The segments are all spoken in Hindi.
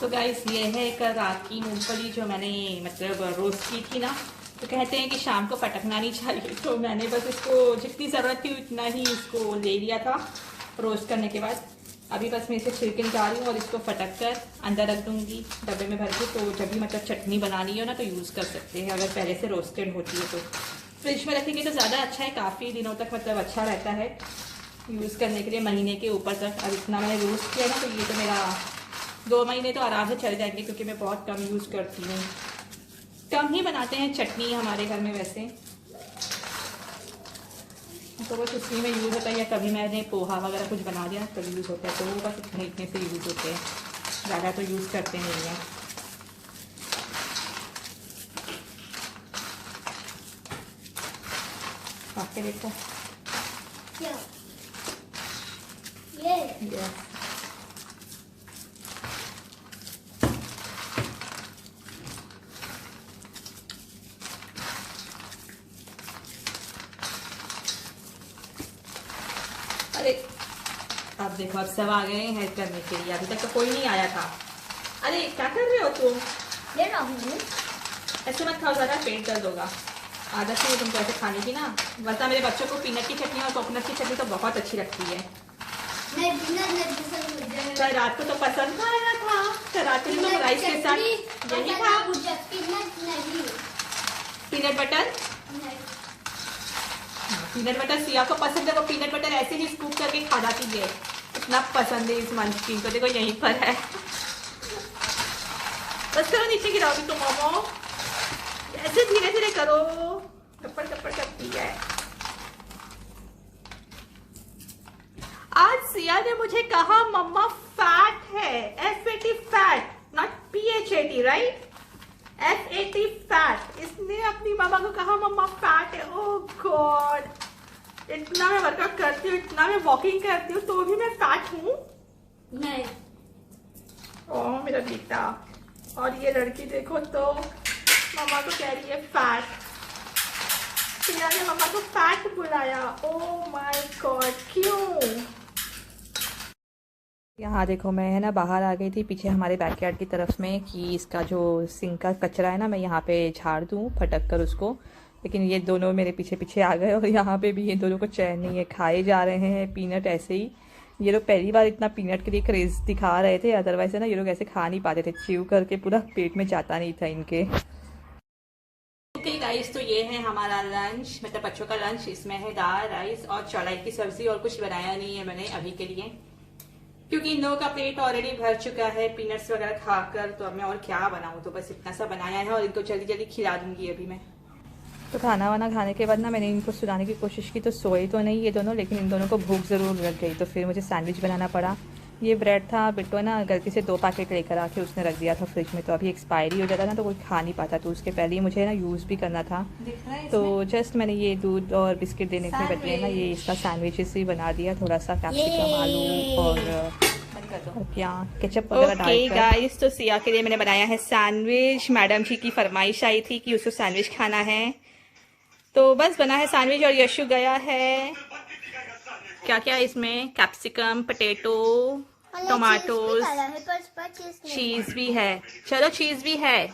तो गाइस ये है एक रात की मूंगफली जो मैंने मतलब रोस्ट की थी ना। तो कहते हैं कि शाम को पटकना नहीं चाहिए, तो मैंने बस इसको जितनी ज़रूरत थी उतना ही इसको ले लिया था रोस्ट करने के बाद। अभी बस मैं इसे छिलके निकाल रही हूँ और इसको फटक कर अंदर रख दूँगी डब्बे में भर के। तो जब भी मतलब चटनी बनानी हो ना तो यूज़ कर सकते हैं, अगर पहले से रोस्टेड होती है तो। फ्रिज में रखेंगे तो ज़्यादा अच्छा है, काफ़ी दिनों तक मतलब अच्छा रहता है यूज़ करने के लिए, महीने के ऊपर तक। अब इतना मैंने रोस्ट किया ना तो ये तो मेरा 2 महीने तो आराम से चल जाएंगे, क्योंकि मैं बहुत कम यूज़ करती हूँ। कम ही बनाते हैं चटनी हमारे घर में वैसे, तो बस उसी में यूज़ होता है, या कभी मैंने पोहा वगैरह कुछ बना दिया तभी यूज़ होता है, तो वो बस इतने से यूज़ होते हैं, ज़्यादा तो यूज़ करते नहीं हैं। आपके देखो ये अरे अब देखो, अब सब आ गए हैं हेल्प करने के लिए, अभी तक तो कोई नहीं आया था। अरे क्या कर रहे हो तुम? ऐसे मत खाओ, ज़्यादा पेट दर्द होगा। आदत है तुमको ऐसे खाने की ना, वरना मेरे बच्चों को पीनट की चटनी और कोकोनट की चटनी तो बहुत अच्छी लगती है। कल रात को तो पसंद था रहा था, कल रात को तुम राइस के साथ यही था peanut butter. Peanut butter Siya को पसंद है, वो पीनट बटर ऐसे ही स्कूप करके खा जाती है, इतना पसंद है इस मंचकिन को। देखो यहीं पर है, बस करो, नीचे गिराओगी तुम मोमो, ऐसे धीरे धीरे करो, टप्पड़ टप्पड़ करती है। आज सिया ने मुझे कहा मम्मा फैट है, FAT fat, not PHAT, right? FAT fat. इसने अपनी मामा को कहा मम्मा फैट है। ओह गॉड, इतना मैं वर्कआउट करती हूँ, इतना मैं वॉकिंग करती हूँ, तो भी मैं फैट हूँ? नहीं। ओह मेरा बेटा। और ये लड़की देखो तो मम्मा को कह रही है फैट। सिया ने मम्मा को फैट बुलाया। ओह माय गॉड, क्यों? यहाँ देखो, मैं है ना बाहर आ गई थी पीछे हमारे बैकयार्ड की तरफ में, कि इसका जो सिंक का कचरा है ना मैं यहाँ पे झाड़ दूँ फटक कर उसको। लेकिन ये दोनों मेरे पीछे पीछे आ गए, और यहाँ पे भी ये दोनों को चैन नहीं है, खाए जा रहे हैं पीनट ऐसे ही। ये लोग पहली बार इतना पीनट के लिए क्रेज़ दिखा रहे थे, अदरवाइज है ना ये लोग ऐसे खा नहीं पाते थे, च्यू करके पूरा पेट में जाता नहीं था इनके। ओके गाइस, तो ये है हमारा लंच, मतलब बच्चों का लंच। इसमें है दाल, राइस और चौलाई की सब्जी, और कुछ बनाया नहीं है मैंने अभी के लिए, क्योंकि इन लोगों का पेट ऑलरेडी भर चुका है पीनट्स वगैरह खाकर। तो अब मैं और क्या बनाऊं, तो बस इतना सा बनाया है और इनको जल्दी जल्दी खिला दूंगी अभी मैं। तो खाना वाना खाने के बाद ना मैंने इनको सुलाने की कोशिश की, तो सोए तो नहीं ये दोनों, लेकिन इन दोनों को भूख ज़रूर लग गई, तो फिर मुझे सैंडविच बनाना पड़ा। ये ब्रेड था, बिट्टो ना गलती से 2 पैकेट लेकर आके उसने रख दिया था फ्रिज में, तो अभी एक्सपायरी हो जाता ना तो कोई खा नहीं पाता, तो उसके पहले ही मुझे ना यूज़ भी करना था। तो जस्ट मैंने ये दूध और बिस्किट देने के बदले ना ये इसका सैंडविचेस ही बना दिया, थोड़ा सा कैप्सिकम, आलू और केचप वगैरह डालकर। ओके गाइस, तो सिया के लिए मैंने बनाया है सैंडविच। मैडम जी की फरमाइश आई थी कि उसको सैंडविच खाना है, तो बस बना है सैंडविच। और यशु गया है, क्या क्या इसमें, कैप्सिकम, पोटैटो, टोमेटोज, चीज भी है। चलो चीज भी है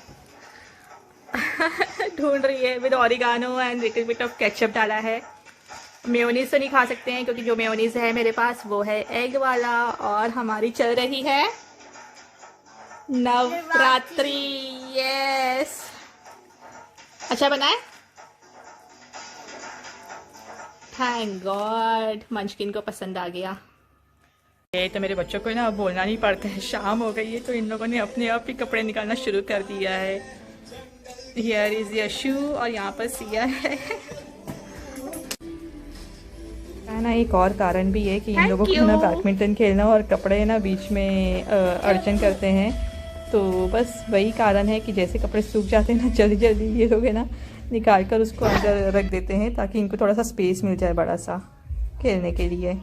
ढूंढ रही है, with oregano and little bit of ketchup डाला है। मेयोनीज तो नहीं खा सकते हैं, क्योंकि जो मेयोनीज है मेरे पास वो है एग वाला। और हमारी चल रही है नवरात्रि। यस, अच्छा बनाए, थैंक गॉड मंचकिन को पसंद आ गया। ये तो मेरे बच्चों को ना बोलना नहीं पड़ता है, शाम हो गई है तो इन लोगों ने अपने आप ही कपड़े निकालना शुरू कर दिया है। हियर इज यशु और यहाँ पर सिया है ना। एक और कारण भी है कि इन लोगों को ना बैडमिंटन खेलना और कपड़े ना बीच में अड़चन करते हैं, तो बस वही कारण है कि जैसे कपड़े सूख जाते हैं ना जल्दी जल्दी ये लोग है ना निकाल कर उसको अंदर रख देते हैं, ताकि इनको थोड़ा सा स्पेस मिल जाए बड़ा सा खेलने के लिए।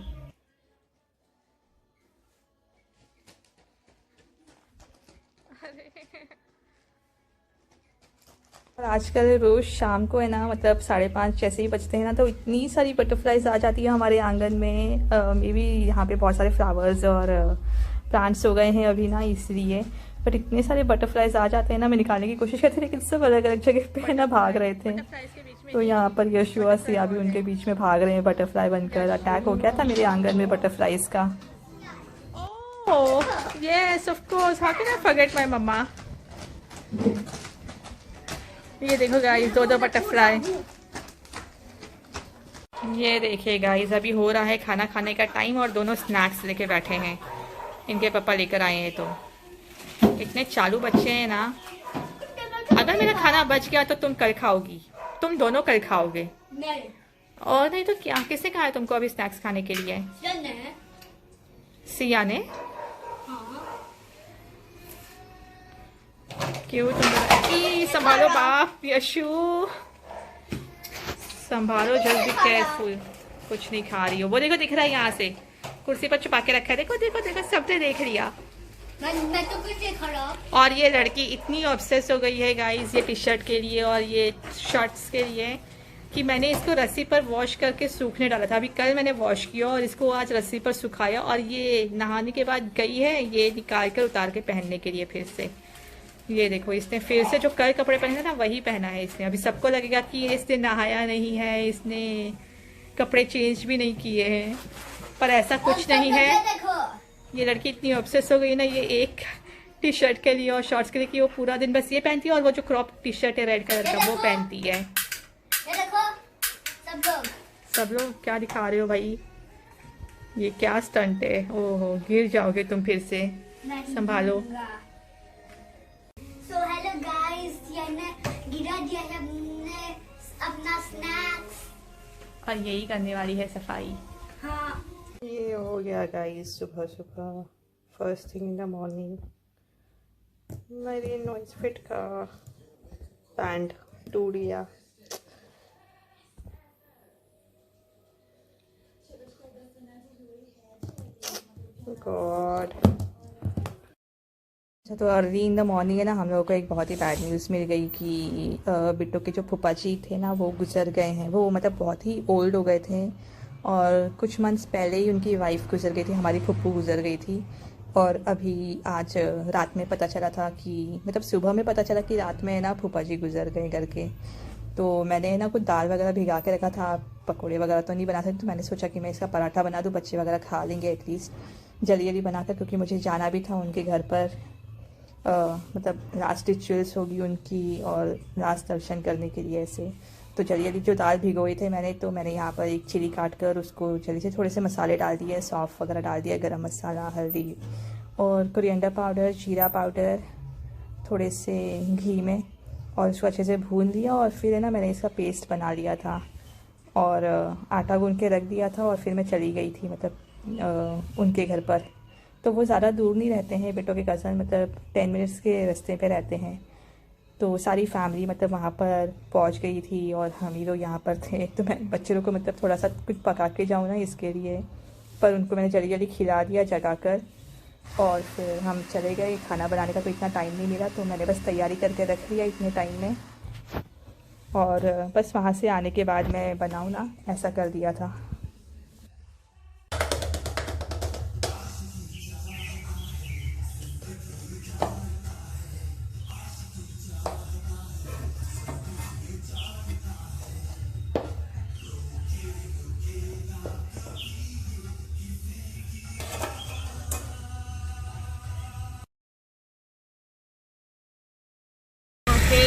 और आजकल रोज़ शाम को है ना, मतलब 5:30 जैसे ही बजते हैं ना, तो इतनी सारी बटरफ्लाइज आ जाती है हमारे आंगन में। मे बी यहाँ पे बहुत सारे फ्लावर्स और प्लांट्स हो गए हैं अभी ना, इसलिए। बट इतने सारे बटरफ्लाइज आ जाते हैं ना, मैं निकालने की कोशिश करती थी लेकिन सब अलग अलग जगह पे ना भाग रहे थे। तो यहाँ पर यशु और सिया भी उनके बीच में भाग रहे हैं, बटरफ्लाई बनकर अटैक हो गया था मेरे आंगन में बटरफ्लाइज का। Oh yes of course, how can I forget my mamma. ये देखो गाइस, दो बटरफ्लाई। ये देखिए गाइस, अभी हो रहा है खाना खाने का टाइम और दोनों स्नैक्स लेके बैठे हैं। इनके पापा लेकर आए हैं। तो इतने चालू बच्चे हैं ना। अगर मेरा खाना बच गया तो तुम कल खाओगी, तुम दोनों कल खाओगे। नहीं। और नहीं तो क्या, किसने कहा है तुमको अभी स्नैक्स खाने के लिए? सिया ने। हाँ। क्यों तुम संभालो बाप, यशु संभालो जल्दी, केयरफुल। कुछ नहीं खा रही हो, वो देखो दिख रहा है यहाँ से, कुर्सी पर छुपा के रखा है। देखो देखो देखो, सबने देख लिया। मैं तो कुछ नहीं खा रहा। और ये लड़की इतनी ऑब्सेस हो गई है गाइस ये टी शर्ट के लिए और ये शर्ट्स के लिए कि मैंने इसको रस्सी पर वॉश करके सूखने डाला था। अभी कल मैंने वॉश किया और इसको आज रस्सी पर सुखाया और ये नहाने के बाद गई है ये निकाल कर उतार के पहनने के लिए फिर से। ये देखो, इसने फिर से जो कल कपड़े पहने ना वही पहना है इसने। अभी सबको लगेगा कि इसने नहाया नहीं है, इसने कपड़े चेंज भी नहीं किए हैं, पर ऐसा कुछ नहीं है। ये लड़की इतनी ऑब्सेस हो गई ना ये एक टी शर्ट के लिए और शॉर्ट्स के लिए कि वो पूरा दिन बस ये पहनती है और वो जो क्रॉप टी शर्ट है रेड कलर का वो पहनती है। सब लोग क्या दिखा रहे हो भाई, ये क्या स्टंट है? ओहो, गिर जाओगे तुम फिर से, संभालो। So hello guys, गिरा दिया है हमने अपना स्नैक्स और यही करने वाली है सफाई। हाँ, ये हो गया गाइस सुबह सुबह, first thing in the morning. मेरी नॉइस फिट का बैंड टूट गया। गॉड। तो अर्ली इन द मॉर्निंग है ना, हम लोगों को एक बहुत ही बैड न्यूज़ मिल गई कि बिट्टू के जो फूफा जी थे ना वो गुजर गए हैं। वो मतलब बहुत ही ओल्ड हो गए थे और कुछ मंथ्स पहले ही उनकी वाइफ गुजर गई थी, हमारी फुप्पू गुजर गई थी। और अभी आज रात में पता चला था कि मतलब सुबह में पता चला कि रात में ना फूफा जी गुजर गए करके। तो मैंने ना कुछ दाल वगैरह भिगा के रखा था, पकौड़े वगैरह तो नहीं बना सकती, तो मैंने सोचा कि मैं इसका पराठा बना दूँ, बच्चे वगैरह खा लेंगे एटलीस्ट जल्दी जल्दी बनाकर, क्योंकि मुझे जाना भी था उनके घर पर। मतलब लास्ट रिचुअल्स होगी उनकी और लास्ट दर्शन करने के लिए ऐसे। तो जल्दी जल्दी जो दाल भिगोए थे मैंने मैंने यहाँ पर एक चिली काट कर उसको जल्दी से थोड़े से मसाले डाल दिए, सौंफ वगैरह डाल दिया, गरम मसाला, हल्दी और कोरिएंडर पाउडर, जीरा पाउडर थोड़े से घी में, और उसको अच्छे से भून लिया। और फिर है ना मैंने इसका पेस्ट बना लिया था और आटा गूंद के रख दिया था। और फिर मैं चली गई थी मतलब उनके घर पर। तो वो ज़्यादा दूर नहीं रहते हैं बिट्टू के कज़न, मतलब 10 मिनट्स के रास्ते पे रहते हैं। तो सारी फैमिली मतलब वहाँ पर पहुँच गई थी और हम ही लोग यहाँ पर थे। तो मैं बच्चे लोग को मतलब थोड़ा सा कुछ पका के जाऊँ ना इसके लिए, पर उनको मैंने जल्दी जल्दी खिला दिया जगा कर। और फिर हम चले गए। खाना बनाने का तो इतना टाइम नहीं मिला, तो मैंने बस तैयारी करके रख लिया इतने टाइम में, और बस वहाँ से आने के बाद मैं बनाऊँ ना, ऐसा कर दिया था।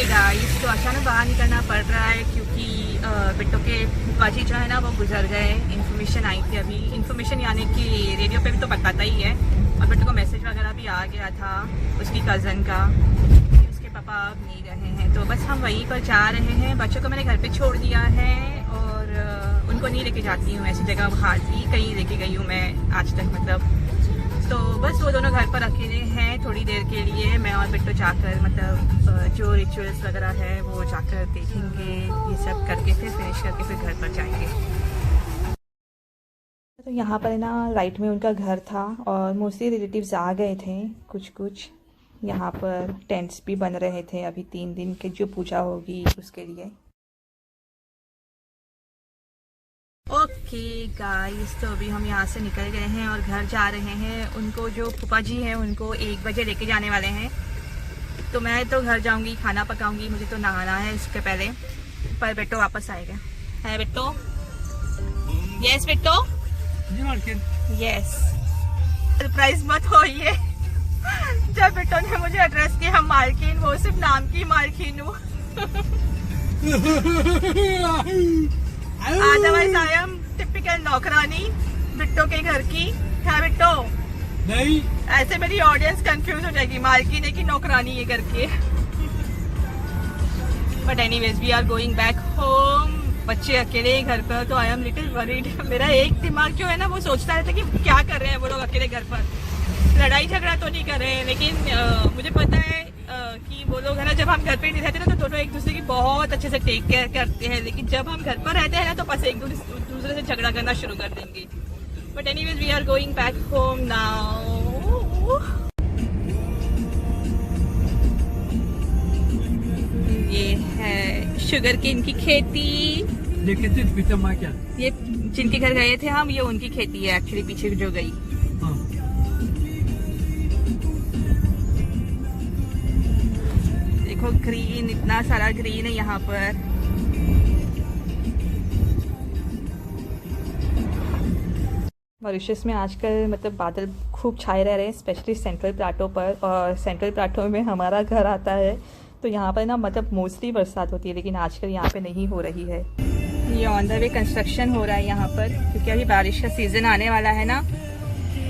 गाइस तो अचानक बाहर निकलना पड़ रहा है क्योंकि बिट्टू के फूफा जी जो है ना वो गुजर गए। इन्फॉर्मेशन आई थी अभी, इन्फॉर्मेशन यानी कि रेडियो पे भी तो बताता ही है, और बिट्टू को मैसेज वगैरह भी आ गया था उसकी कज़न का, उसके पापा अब नहीं रहे हैं। तो बस हम वहीं पर जा रहे हैं। बच्चों को मैंने घर पे छोड़ दिया है और उनको नहीं लेके जाती हूँ ऐसी जगह, हार्डली कहीं लेके गई हूँ मैं आज तक मतलब। तो बस वो दोनों घर पर अकेले हैं थोड़ी देर के लिए। मैं और बिट्टू जाकर मतलब जो रिचुअल्स वगैरह है वो जाकर देखेंगे, ये सब करके फिर फिनिश करके फिर घर पर जाएंगे। तो यहाँ पर ना राइट में उनका घर था और मोस्टली रिलेटिव्स आ गए थे कुछ। यहाँ पर टेंट्स भी बन रहे थे अभी 3 दिन की जो पूजा होगी उसके लिए। ओके ओके गाइस, तो अभी हम यहाँ से निकल गए हैं और घर जा रहे हैं। उनको जो फूफा जी हैं उनको 1 बजे लेके जाने वाले हैं। तो मैं तो घर जाऊंगी, खाना पकाऊंगी, मुझे तो नहाना है इसके पहले। पर बेटो वापस आएगा है बेटो? यस बेटो, यस। सरप्राइज मत हो ये। जब बेटो ने मुझे एड्रेस किया, हम मालकिन, वो सिर्फ नाम की मालकिन हूँ। अदरवाइज आई एम टिपिकल नौकरानी बिट्टो के घर की। है बिट्टो? नहीं, ऐसे मेरी ऑडियंस कंफ्यूज हो जाएगी, मालकिन है कि नौकरानी है करके। But anyways we are going back home. बच्चे अकेले घर पर, तो आई एम लिटिल वरीड। मेरा एक दिमाग जो है ना वो सोचता रहता है कि क्या कर रहे हैं वो लोग अकेले घर पर। लड़ाई झगड़ा तो नहीं कर रहे हैं, लेकिन मुझे पता है कि वो लोग है ना, जब हम घर पे नहीं रहते ना तो दोनों एक दूसरे की बहुत अच्छे से टेक केयर करते हैं, लेकिन जब हम घर पर रहते हैं ना तो बस एक दूसरे से झगड़ा करना शुरू कर देंगे। But anyways we are going back home now. ये है शुगर केन की खेती। ये जिनके घर गए थे हम, ये उनकी खेती है एक्चुअली, पीछे जो गई। देखो ग्रीन, इतना सारा ग्रीन है यहाँ पर। मॉरिशस में आजकल मतलब बादल खूब छाए रह रहे हैं, स्पेशली सेंट्रल प्लाटो पर। और सेंट्रल प्लाटो में हमारा घर आता है, तो यहाँ पर ना मतलब मोस्टली बरसात होती है, लेकिन आजकल यहाँ पे नहीं हो रही है। ये ऑन द वे कंस्ट्रक्शन हो रहा है यहाँ पर, क्योंकि अभी बारिश का सीज़न आने वाला है ना,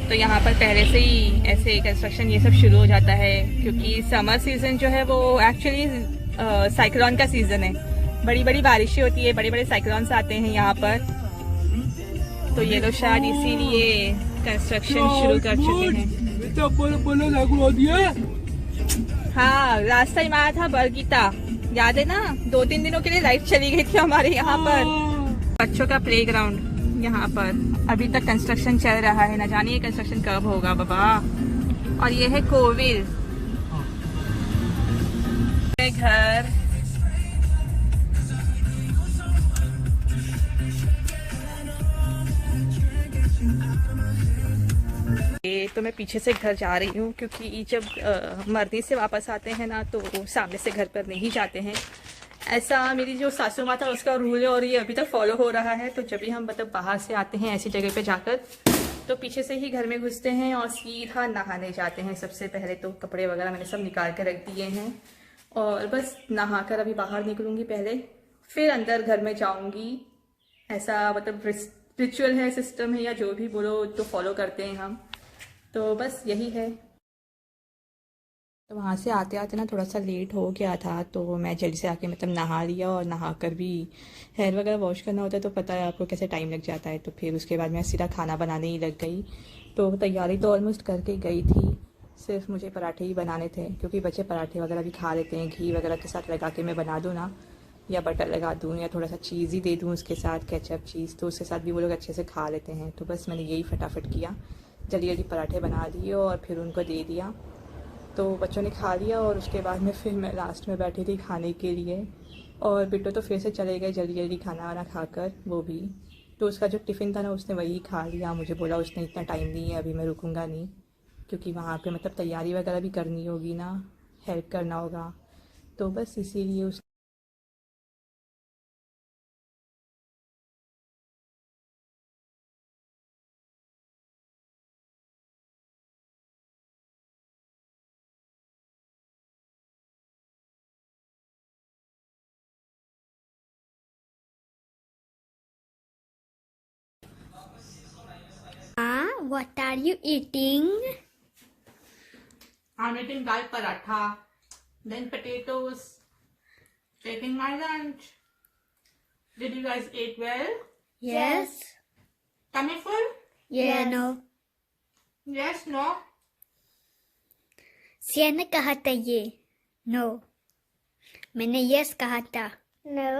तो यहाँ पर पहले से ही ऐसे कंस्ट्रक्शन ये सब शुरू हो जाता है। क्योंकि समर सीज़न जो है वो एक्चुअली साइक्लोन का सीज़न है, बड़ी बड़ी बारिशें होती है, बड़े बड़े साइक्लोन्स आते हैं यहाँ पर। तो ये लोग शायद इसीलिए कंस्ट्रक्शन शुरू कर चुके हैं। हाँ, लास्ट टाइम आया था बरगीता, याद है ना? 2-3 दिनों के लिए लाइट चली गई थी हमारे यहाँ पर। बच्चों का प्लेग्राउंड यहाँ पर अभी तक कंस्ट्रक्शन चल रहा है, ना जाने ये कंस्ट्रक्शन कब होगा बाबा। और ये है कोविल घर। तो मैं पीछे से घर जा रही हूँ, क्योंकि जब मर्दी से वापस आते हैं ना तो सामने से घर पर नहीं जाते हैं। ऐसा मेरी जो सासू माँ था उसका रूल है, और ये अभी तक फॉलो हो रहा है। तो जब भी हम मतलब बाहर से आते हैं ऐसी जगह पे जाकर, तो पीछे से ही घर में घुसते हैं और सीधा नहाने जाते हैं। सबसे पहले तो कपड़े वगैरह मैंने सब निकाल कर रख दिए हैं, और बस नहाकर अभी बाहर निकलूंगी पहले, फिर अंदर घर में जाऊंगी। ऐसा मतलब रिचुअल है, सिस्टम है, या जो भी बोलो, तो फॉलो करते हैं हम। तो बस यही है। तो वहाँ से आते आते ना थोड़ा सा लेट हो गया था, तो मैं जल्दी से आके मतलब नहा लिया, और नहाकर भी हेयर वगैरह वॉश करना होता है, तो पता है आपको कैसे टाइम लग जाता है। तो फिर उसके बाद मैं सीधा खाना बनाने ही लग गई। तो तैयारी तो ऑलमोस्ट करके गई थी, सिर्फ मुझे पराठे ही बनाने थे, क्योंकि बच्चे पराठे वगैरह भी खा लेते हैं। घी वगैरह के साथ लगा के मैं बना दूँ ना, या बटर लगा दूँ, या थोड़ा सा चीज़ ही दे दूँ उसके साथ, केचप चीज़, तो उसके साथ भी वो लोग अच्छे से खा लेते हैं। तो बस मैंने यही फटाफट किया, जल्दी जल्दी पराठे बना दिए और फिर उनको दे दिया। तो बच्चों ने खा लिया, और उसके बाद में फिर मैं लास्ट में बैठी थी खाने के लिए। और बिट्टो तो फिर से चले गए जल्दी जल्दी खाना वाना खाकर, वो भी। तो उसका जो टिफ़िन था ना उसने वही खा लिया। मुझे बोला उसने इतना टाइम नहीं है, अभी मैं रुकूंगा नहीं, क्योंकि वहाँ पे मतलब तैयारी वगैरह भी करनी होगी ना, हेल्प करना होगा। तो बस इसीलिए उस What are you eating? I'm eating dal paratha, then potatoes, taking my lunch. Did you guys eat well? Yes. Tummy full? Yeah, no. Yes, no? Siya ने कहा था ये. No. मैंने yes कहा था. No.